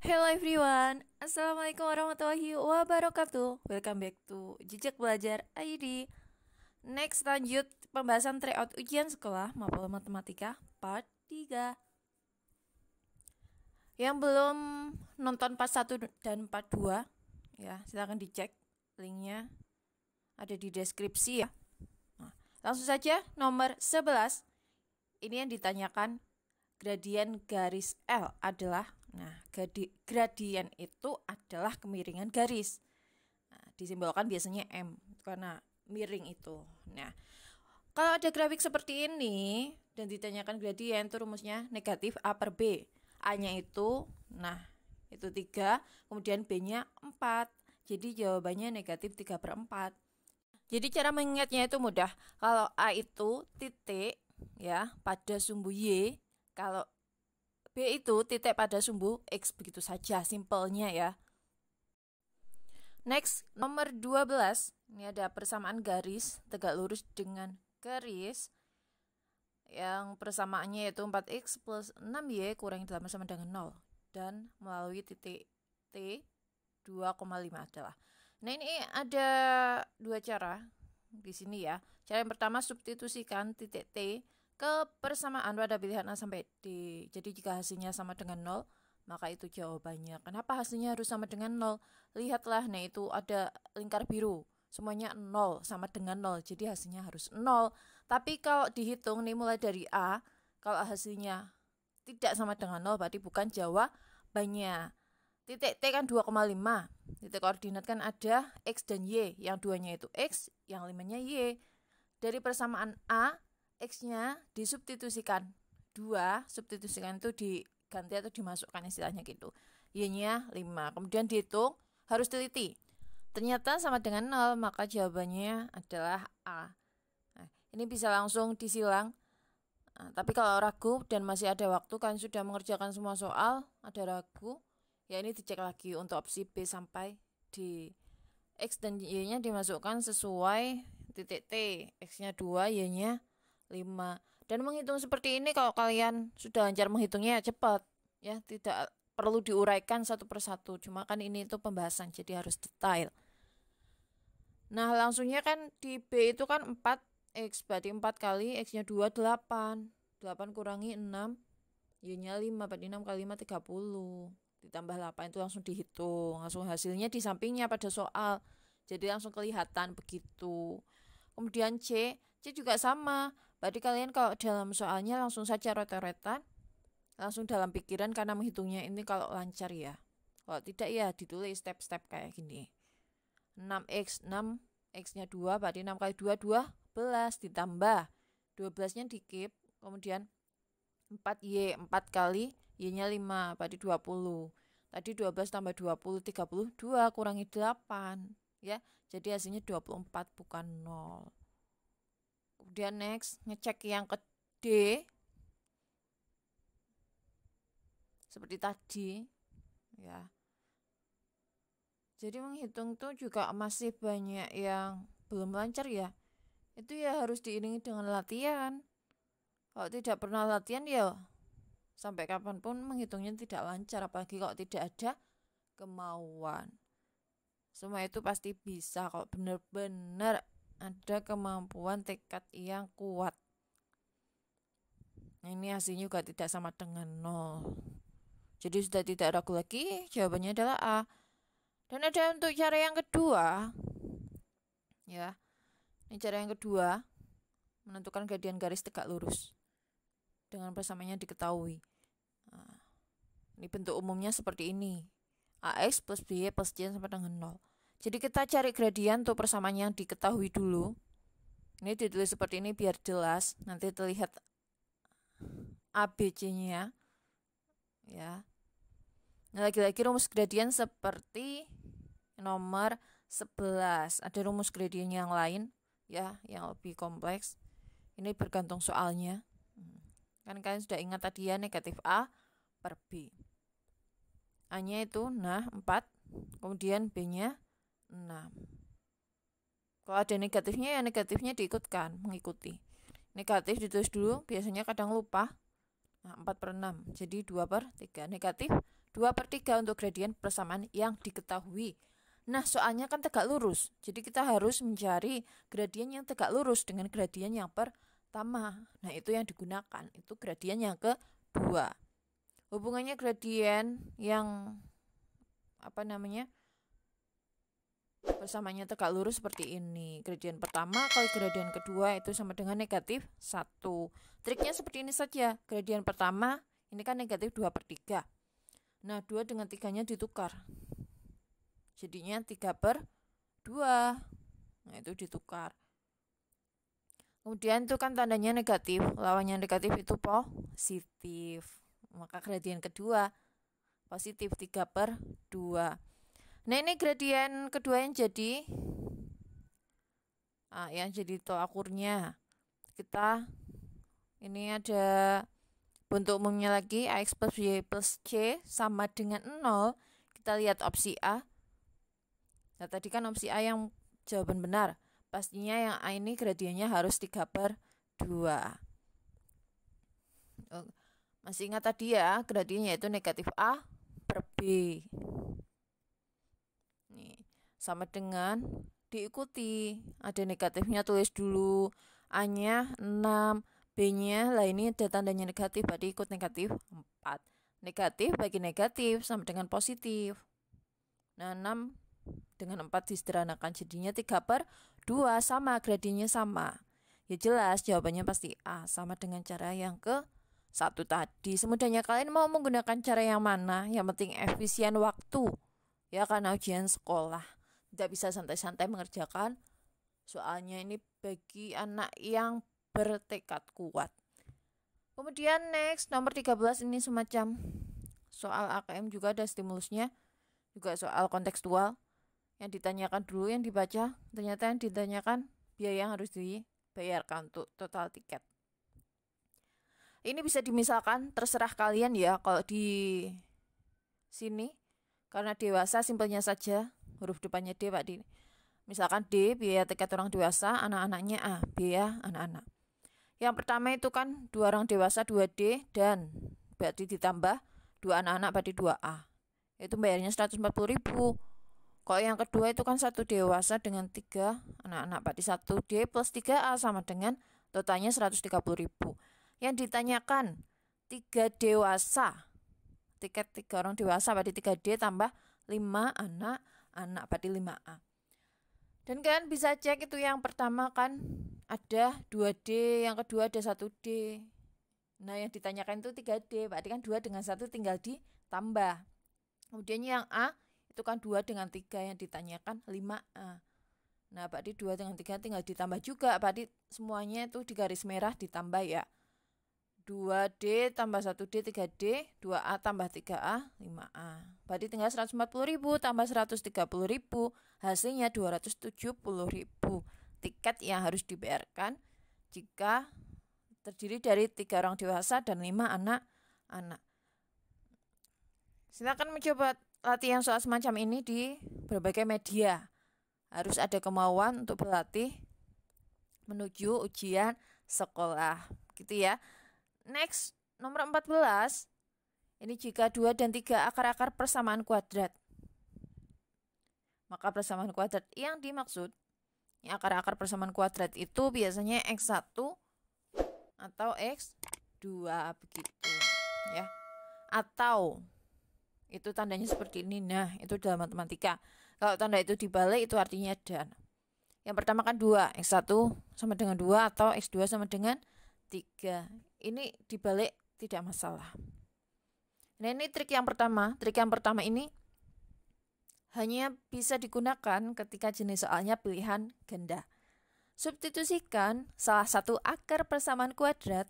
Hello everyone, Assalamualaikum warahmatullahi wabarakatuh. Welcome back to Jejak Belajar ID. Next, lanjut pembahasan tryout ujian sekolah mapel matematika part 3. Yang belum nonton part 1 dan part 2, ya silahkan dicek linknya ada di deskripsi ya. Nah, langsung saja nomor 11. Ini yang ditanyakan, gradien garis L adalah, gradien itu adalah kemiringan garis. Nah, disimbolkan biasanya M karena miring itu. Nah, kalau ada grafik seperti ini dan ditanyakan gradien, itu rumusnya negatif A per B. A-nya itu, itu 3, kemudian B-nya 4. Jadi jawabannya negatif 3 per 4. Jadi cara mengingatnya itu mudah. Kalau A itu titik ya pada sumbu Y, kalau B itu titik pada sumbu X, begitu saja simpelnya ya. Next, nomor 12. Ini ada persamaan garis tegak lurus dengan garis yang persamaannya yaitu 4X plus 6Y kurangi 8 sama dengan 0 dan melalui titik T 2,5 adalah. Nah, ini ada dua cara di sini ya. Cara yang pertama, substitusikan titik T ke persamaan pada pilihan A sampai D. Jadi jika hasilnya sama dengan 0, maka itu jawabannya. Kenapa hasilnya harus sama dengan 0? Lihatlah, nah itu ada lingkar biru. Semuanya 0, sama dengan 0. Jadi hasilnya harus 0. Tapi kalau dihitung nih mulai dari A, kalau hasilnya tidak sama dengan 0, berarti bukan jawabannya. Titik T kan 2,5. Titik koordinat kan ada X dan Y. Yang duanya itu X, yang 5-nya Y. Dari persamaan A, X-nya disubstitusikan. 2, substitusikan itu diganti atau dimasukkan istilahnya gitu. Y-nya 5. Kemudian dihitung, harus teliti. Ternyata sama dengan 0, maka jawabannya adalah A. Nah, ini bisa langsung disilang. Nah, tapi kalau ragu dan masih ada waktu, kan sudah mengerjakan semua soal, ada ragu, ya ini dicek lagi untuk opsi B sampai di X dan Y-nya dimasukkan sesuai titik T. X-nya 2, Y-nya 5. Dan menghitung seperti ini kalau kalian sudah lancar menghitungnya cepat. Ya, tidak perlu diuraikan satu persatu. Cuma kan ini itu pembahasan, jadi harus detail. Nah, langsungnya kan di B itu kan 4X, berarti 4 kali X-nya 2, 8. 8 kurangi 6, Y-nya 5, berarti 6 kali 5, 30. Ditambah 8 itu langsung dihitung. Langsung hasilnya di sampingnya pada soal. Jadi langsung kelihatan begitu. Kemudian C juga sama. Berarti kalian kalau dalam soalnya langsung saja roret-roretan. Langsung dalam pikiran karena menghitungnya ini kalau lancar ya. Kalau tidak ya ditulis step-step kayak gini. 6X, 6, X-nya 2, berarti 6 kali 2, 12. Ditambah 12-nya dikip. Kemudian 4Y, 4 kali Y-nya 5, berarti 20. Tadi 12 tambah 20, 32, kurangi 8. Ya, jadi hasilnya 24, bukan 0. Kemudian next, ngecek yang ke D. Seperti tadi. Ya. Jadi menghitung tuh juga masih banyak yang belum lancar ya. Itu ya harus diiringi dengan latihan. Kalau tidak pernah latihan ya sampai kapanpun menghitungnya tidak lancar, apalagi kalau tidak ada kemauan. Semua itu pasti bisa kalau benar-benar ada kemampuan tekad yang kuat. Ini hasilnya juga tidak sama dengan 0. Jadi sudah tidak ragu lagi, jawabannya adalah A. Dan ada untuk cara yang kedua. Ya. Ini cara yang kedua, menentukan gradien garis tegak lurus dengan persamaannya diketahui. Nah, ini bentuk umumnya seperti ini. AX plus BY plus C sama dengan 0. Jadi kita cari gradien untuk persamaan yang diketahui dulu. Ini ditulis seperti ini biar jelas. Nanti terlihat ABC-nya. Ya. Nah, lagi-lagi rumus gradien seperti nomor 11. Ada rumus gradien yang lain ya, yang lebih kompleks. Ini bergantung soalnya. Kan kalian sudah ingat tadi ya, negatif A per B. A-nya itu 4, kemudian B-nya 6. Kalau ada negatifnya ya negatifnya diikutkan, mengikuti. Negatif ditulis dulu, biasanya kadang lupa. 4 per 6, jadi 2 per 3. Negatif 2/3 untuk gradien persamaan yang diketahui. Nah, soalnya kan tegak lurus, jadi kita harus mencari gradien yang tegak lurus dengan gradien yang pertama. Nah, itu yang digunakan, itu gradien yang kedua. Hubungannya gradien yang persamaannya tegak lurus seperti ini. Gradien pertama kali gradien kedua itu sama dengan -1. Triknya seperti ini saja. Gradien pertama ini kan -2/3. Nah, 2 dengan 3-nya ditukar. Jadinya 3/2. Nah, itu ditukar. Kemudian itu kan tandanya negatif. Lawannya negatif itu positif. Maka gradien kedua positif 3/2. Nah, ini gradien kedua yang jadi tolak ukurnya. Ini ada bentuk umumnya lagi, ax plus y plus c sama dengan 0. Kita lihat opsi A. Nah, tadi kan opsi A yang jawaban benar. Pastinya yang A ini gradiennya harus 3/2. Masih ingat tadi ya, gradiennya itu negatif A per B. Nih, sama dengan diikuti. Ada negatifnya tulis dulu. A-nya 6, B-nya lah ini ada tandanya negatif, berarti ikut negatif 4. Negatif bagi negatif sama dengan positif. Nah, 6 dengan 4 disederhanakan jadinya 3/2, sama, gradiennya sama. Ya jelas jawabannya pasti A, sama dengan cara yang ke-1 tadi. Semudahnya kalian mau menggunakan cara yang mana, yang penting efisien waktu. Ya, karena ujian sekolah tidak bisa santai-santai mengerjakan soalnya ini bagi anak yang bertekad kuat. Kemudian next nomor 13 ini semacam soal AKM, juga ada stimulusnya, juga soal kontekstual. Yang ditanyakan dulu, yang dibaca, ternyata yang ditanyakan biaya yang harus dibayarkan untuk total tiket. Ini bisa dimisalkan, terserah kalian ya kalau di sini. Karena dewasa simpelnya saja, huruf depannya D, Pak D. Misalkan D, biaya tiket orang dewasa, anak-anaknya A, biaya anak-anak. Yang pertama itu kan 2 orang dewasa 2D, dan berarti ditambah 2 anak-anak berarti 2A. Itu bayarnya 140.000. Kalau yang kedua itu kan 1 dewasa dengan 3 anak-anak berarti 1D plus 3A sama dengan totalnya 130.000. Yang ditanyakan 3 dewasa, tiket 3 orang dewasa berarti 3D tambah 5 anak-anak berarti 5A. Dan kalian bisa cek itu yang pertama kan ada 2D, yang kedua ada 1D. Nah, yang ditanyakan itu 3D, berarti kan 2 dengan 1 tinggal ditambah. Kemudian yang A itu kan 2 dengan 3, yang ditanyakan 5A. Nah, berarti 2 dengan 3 tinggal ditambah juga, berarti semuanya itu di garis merah ditambah ya. 2D tambah 1D 3D, 2A tambah 3A 5A. Berarti tinggal 140.000 tambah 130.000, hasilnya 270.000. Tiket yang harus dibayarkan jika terdiri dari 3 orang dewasa dan 5 anak-anak. Silakan mencoba latihan soal semacam ini di berbagai media. Harus ada kemauan untuk berlatih menuju ujian sekolah, gitu ya. Next, nomor 14. Ini jika 2 dan 3 akar-akar persamaan kuadrat. Maka persamaan kuadrat yang dimaksud, akar-akar persamaan kuadrat itu biasanya X1 atau X2 begitu, ya. Atau itu tandanya seperti ini. Nah, itu dalam matematika. Kalau tanda itu dibalik itu artinya dan. Yang pertama kan 2, X1 sama dengan 2 atau X2 sama dengan 3. Ini dibalik tidak masalah. Nah, ini trik yang pertama. Trik yang pertama ini hanya bisa digunakan ketika jenis soalnya pilihan ganda. Substitusikan salah satu akar persamaan kuadrat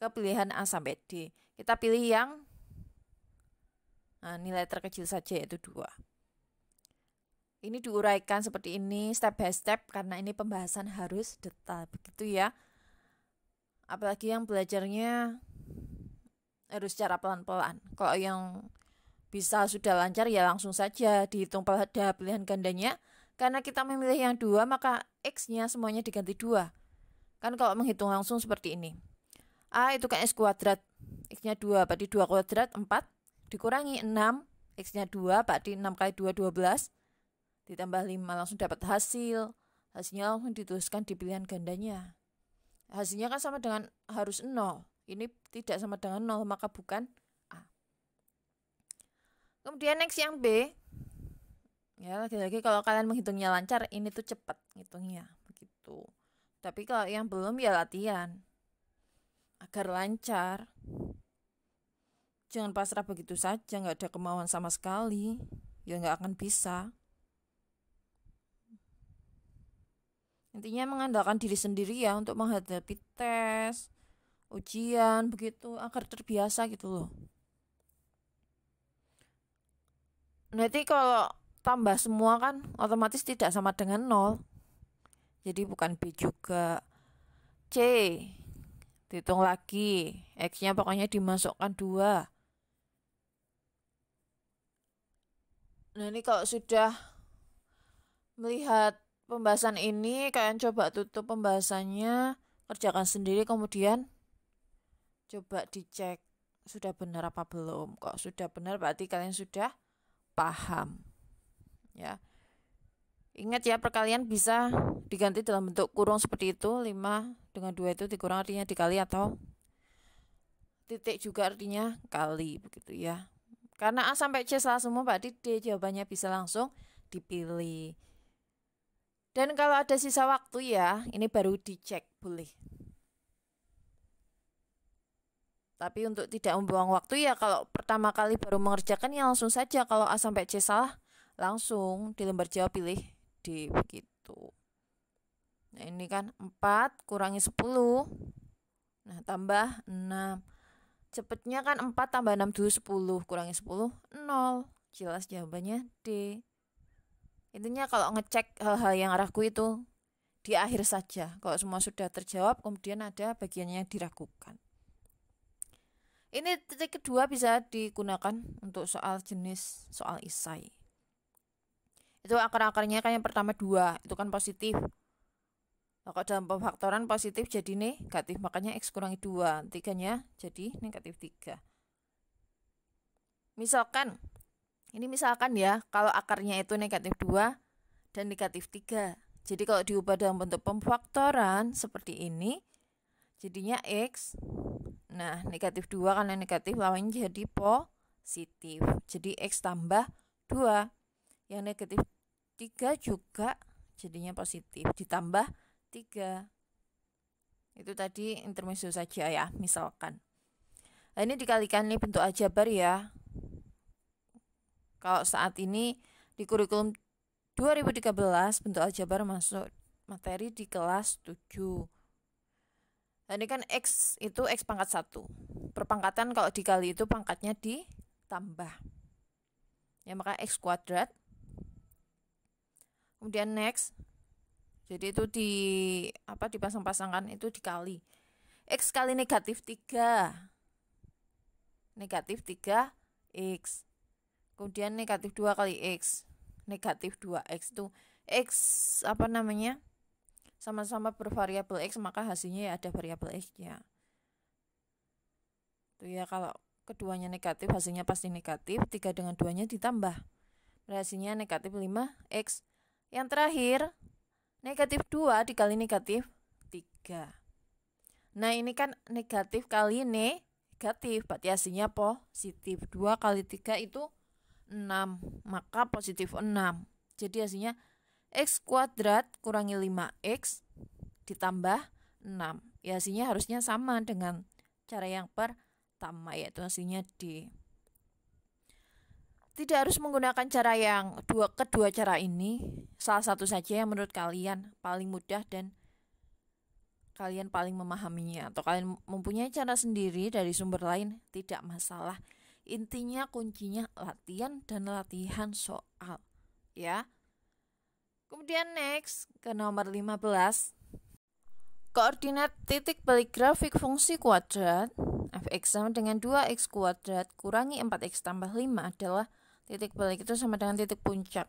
ke pilihan A sampai D. Kita pilih yang nilai terkecil saja, yaitu 2. Ini diuraikan seperti ini step by step karena ini pembahasan harus detail, begitu ya. Apalagi yang belajarnya harus secara pelan-pelan. Kalau yang bisa sudah lancar ya langsung saja dihitung pada pilihan gandanya. Karena kita memilih yang 2 maka X-nya semuanya diganti 2. Kan kalau menghitung langsung seperti ini. A itu kan X kuadrat. X-nya 2 berarti 2 kuadrat 4 dikurangi 6, X-nya 2 berarti 6 kali 2 12 ditambah 5 langsung dapat hasil. Hasilnya langsung dituliskan di pilihan gandanya. Hasilnya kan sama dengan harus 0. Ini tidak sama dengan 0 maka bukan A. Kemudian next yang B. Ya, lagi-lagi kalau kalian menghitungnya lancar, ini tuh cepat ngitungnya begitu. Tapi kalau yang belum ya latihan agar lancar. Jangan pasrah begitu saja, nggak ada kemauan sama sekali, ya nggak akan bisa. Intinya mengandalkan diri sendiri ya untuk menghadapi tes, ujian, begitu agar terbiasa gitu loh. Nanti kalau tambah semua kan otomatis tidak sama dengan 0. Jadi bukan B juga. C. Dihitung lagi. X-nya pokoknya dimasukkan 2. Nah ini kalau sudah melihat pembahasan ini, kalian coba tutup pembahasannya, kerjakan sendiri, kemudian coba dicek sudah benar apa belum. Kok sudah benar berarti kalian sudah paham. Ya. Ingat ya, perkalian bisa diganti dalam bentuk kurung seperti itu. 5 dengan 2 itu dikurang artinya dikali, atau titik juga artinya kali begitu ya. Karena A sampai C salah semua berarti D jawabannya bisa langsung dipilih. Dan kalau ada sisa waktu ya, ini baru dicek boleh. Tapi untuk tidak membuang waktu ya, kalau pertama kali baru mengerjakan ya langsung saja. Kalau A sampai C salah, langsung di lembar jawab pilih D begitu. Nah ini kan 4 kurangi 10. Nah tambah 6. Cepetnya kan 4 tambah 6 dulu 10. Kurangi 10, 0. Jelas jawabannya D. Intinya kalau ngecek hal-hal yang ragu itu di akhir saja. Kalau semua sudah terjawab, kemudian ada bagiannya yang diragukan. Ini titik kedua bisa digunakan untuk soal jenis soal isai. Itu akar-akarnya kan yang pertama 2, itu kan positif. Kalau dalam pemfaktoran positif jadi negatif, makanya X kurangi 2, 3-nya jadi negatif 3. Misalkan, ini misalkan ya, kalau akarnya itu negatif 2 dan negatif 3. Jadi kalau diubah dalam bentuk pemfaktoran seperti ini, jadinya X. Nah, negatif 2 karena negatif lawannya jadi positif. Jadi X tambah 2. Yang negatif 3 juga jadinya positif. Ditambah 3. Itu tadi intermezzo saja ya, misalkan. Nah, ini dikalikan nih bentuk aljabar ya. Kalau saat ini di kurikulum 2013 bentuk aljabar masuk materi di kelas 7. Nah, ini kan X itu X pangkat 1. Perpangkatan kalau dikali itu pangkatnya ditambah. Ya, maka X kuadrat. Kemudian next. Jadi itu dipasang-pasangkan itu dikali. X kali negatif 3. Negatif 3X. Kemudian negatif 2 kali X. Negatif 2X itu X sama-sama bervariabel X, maka hasilnya ya ada variabel X-nya. Itu ya, kalau keduanya negatif hasilnya pasti negatif. 3 dengan 2-nya ditambah, hasilnya negatif 5X. Yang terakhir negatif 2 dikali negatif 3. Nah ini kan negatif kali negatif, berarti hasilnya positif. 2 kali 3 itu 6, maka positif 6. Jadi hasilnya X kuadrat kurangi 5X ditambah 6. Ya hasilnya harusnya sama dengan cara yang pertama, yaitu hasilnya D. Tidak harus menggunakan cara yang kedua cara ini. Salah satu saja yang menurut kalian paling mudah dan kalian paling memahaminya, atau kalian mempunyai cara sendiri dari sumber lain, tidak masalah. Intinya kuncinya latihan dan latihan soal ya. Kemudian next ke nomor 15. Koordinat titik balik grafik fungsi kuadrat f(x) sama dengan 2x kuadrat kurangi 4x tambah 5 adalah titik balik itu sama dengan titik puncak.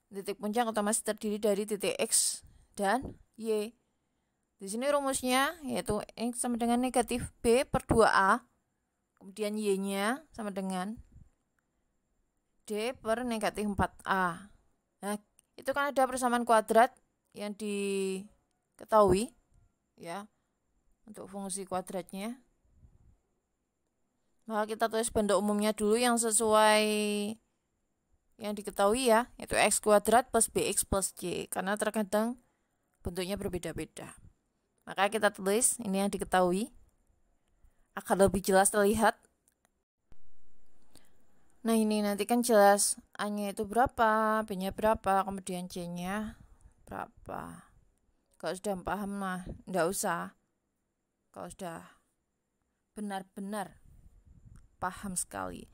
Titik puncak otomatis terdiri dari titik X dan Y. Di sini rumusnya yaitu X sama dengan negatif B per 2A Kemudian Y-nya sama dengan D per negatif 4A. Nah, itu kan ada persamaan kuadrat yang diketahui ya untuk fungsi kuadratnya. Maka kita tulis bentuk umumnya dulu yang sesuai yang diketahui ya, yaitu x kuadrat plus bx plus c, karena terkadang bentuknya berbeda-beda. Maka kita tulis ini yang diketahui agar lebih jelas terlihat. Nah, ini nanti kan jelas A-nya itu berapa, B-nya berapa, kemudian C-nya berapa. Kalau sudah paham mah enggak usah. Kalau sudah benar-benar paham sekali.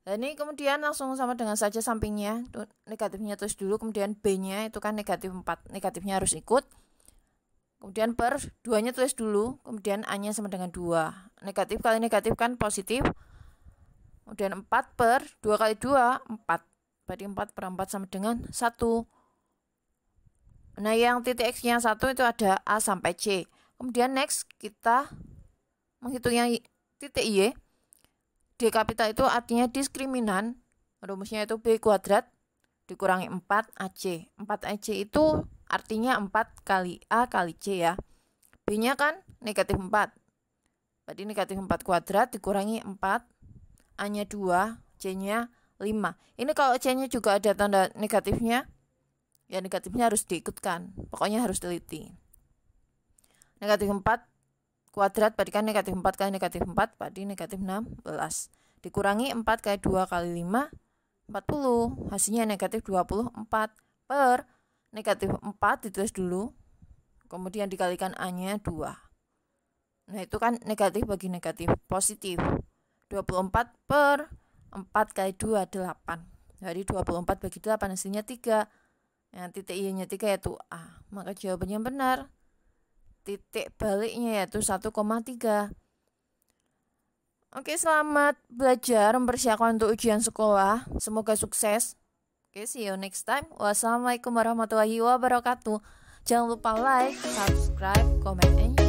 Dan ini kemudian langsung sama dengan saja sampingnya, negatifnya tulis dulu, kemudian B-nya itu kan negatif 4, negatifnya harus ikut. Kemudian per 2-nya tulis dulu, kemudian A-nya sama dengan 2. Negatif kali negatif kan positif. Kemudian 4 per 2 kali 2, 4. Berarti 4 per 4 sama dengan 1. Nah, yang titik X-nya 1 itu ada A sampai C. Kemudian next kita menghitung yang titik Y. D kapital itu artinya diskriminan. Rumusnya itu B kuadrat dikurangi 4AC. 4AC itu artinya 4 kali A kali C ya. B-nya kan negatif 4. Berarti negatif 4 kuadrat dikurangi 4. A-nya 2, C-nya 5. Ini kalau C-nya juga ada tanda negatifnya, ya negatifnya harus diikutkan. Pokoknya harus teliti. Negatif 4 kuadrat berarti kan negatif 4 kali negatif 4 berarti negatif 16. Dikurangi 4 kali 2 kali 5, 40. Hasilnya negatif 24 per negatif 4 ditulis dulu. Kemudian dikalikan A-nya 2. Nah, itu kan negatif bagi negatif, positif. 24 per 4 kali 2, 8. Jadi 24 bagi 8 hasilnya 3. Yang titik Y-nya 3 yaitu A. Maka jawabannya benar. Titik baliknya yaitu 1,3. Oke, selamat belajar mempersiapkan untuk ujian sekolah. Semoga sukses. Oke, see you next time. Wassalamualaikum warahmatullahi wabarakatuh. Jangan lupa like, subscribe, comment, and share.